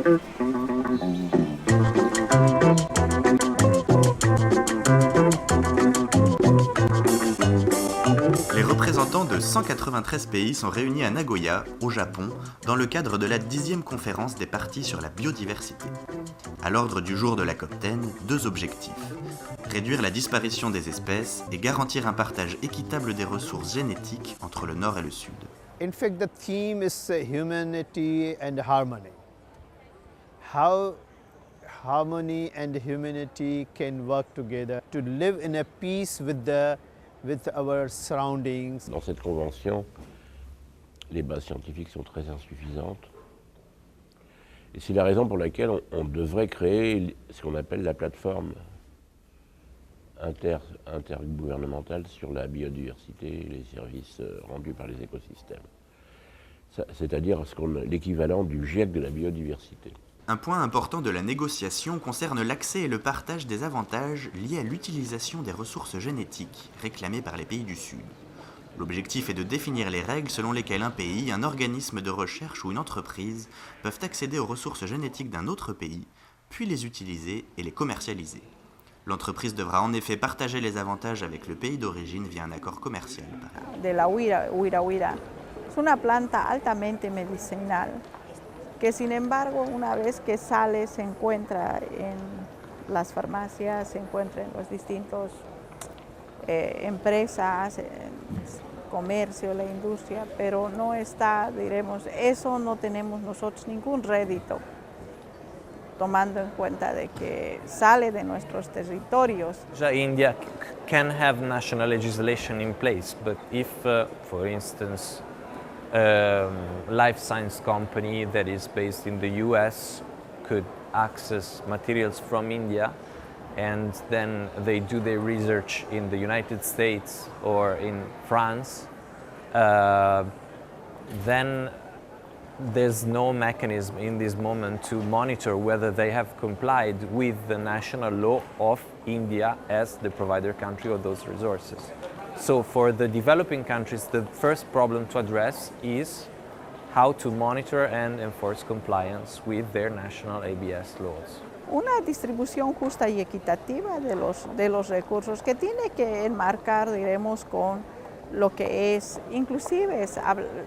Les représentants de 193 pays sont réunis à Nagoya, au Japon, dans le cadre de la 10e conférence des parties sur la biodiversité. À l'ordre du jour de la COP10, 2 objectifs. Réduire la disparition des espèces et garantir un partage équitable des ressources génétiques entre le Nord et le Sud. In fact, the theme is humanity and harmony. How harmony and humanity can work together to live in a peace with our surroundings. Dans cette convention, les bases scientifiques sont très insuffisantes. Et c'est la raison pour laquelle on devrait créer ce qu'on appelle la plateforme intergouvernementale sur la biodiversité et les services rendus par les écosystèmes. C'est-à-dire l'équivalent du GIEC de la biodiversité. Un point important de la négociation concerne l'accès et le partage des avantages liés à l'utilisation des ressources génétiques réclamées par les pays du Sud. L'objectif est de définir les règles selon lesquelles un pays, un organisme de recherche ou une entreprise peuvent accéder aux ressources génétiques d'un autre pays, puis les utiliser et les commercialiser. L'entreprise devra en effet partager les avantages avec le pays d'origine via un accord commercial. De la huira. Es una planta altamente medicinal que sin embargo una vez que sale se encuentra en las farmacias, se encuentra en los distintos empresas, comercio, la industria, pero no está, diremos, eso no tenemos nosotros ningún rédito, tomando en cuenta de que sale de nuestros territorios. India can have national legislation in place, but if, for instance, life science company that is based in the US could access materials from India and then they do their research in the United States or in France, then there's no mechanism in this moment to monitor whether they have complied with the national law of India as the provider country of those resources. So for the developing countries, the first problem to address is how to monitor and enforce compliance with their national ABS laws. Una distribución justa y equitativa de los recursos que tiene que enmarcar, diremos, con lo que es, inclusive, es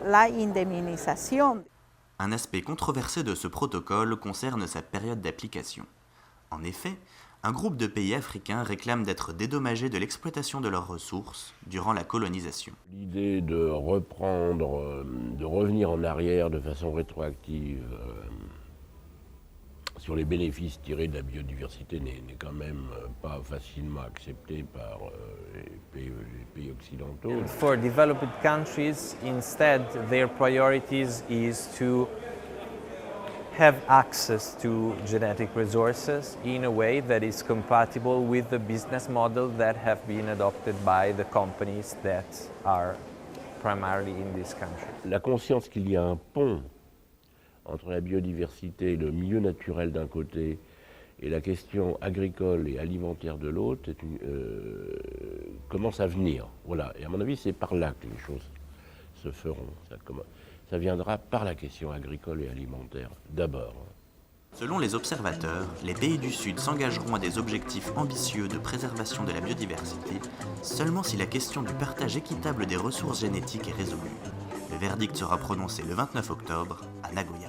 la indemnización. Un aspect controversé de ce protocole concerne sa période d'application. En effet, un groupe de pays africains réclame d'être dédommagés de l'exploitation de leurs ressources durant la colonisation. L'idée de revenir en arrière de façon rétroactive sur les bénéfices tirés de la biodiversité n'est quand même pas facilement acceptée par les pays occidentaux. For developed countries, instead, their priorities is to have access to genetic resources in a way that is compatible with the business model that have been adopted by the companies that are primarily in this country. La conscience qu'il y a un pont entre la biodiversité, le milieu naturel d'un côté et la question agricole et alimentaire de l'autre commence à venir. Voilà. Et à mon avis, c'est par là que les choses se feront. Ça viendra par la question agricole et alimentaire, d'abord. Selon les observateurs, les pays du Sud s'engageront à des objectifs ambitieux de préservation de la biodiversité seulement si la question du partage équitable des ressources génétiques est résolue. Le verdict sera prononcé le 29 octobre à Nagoya.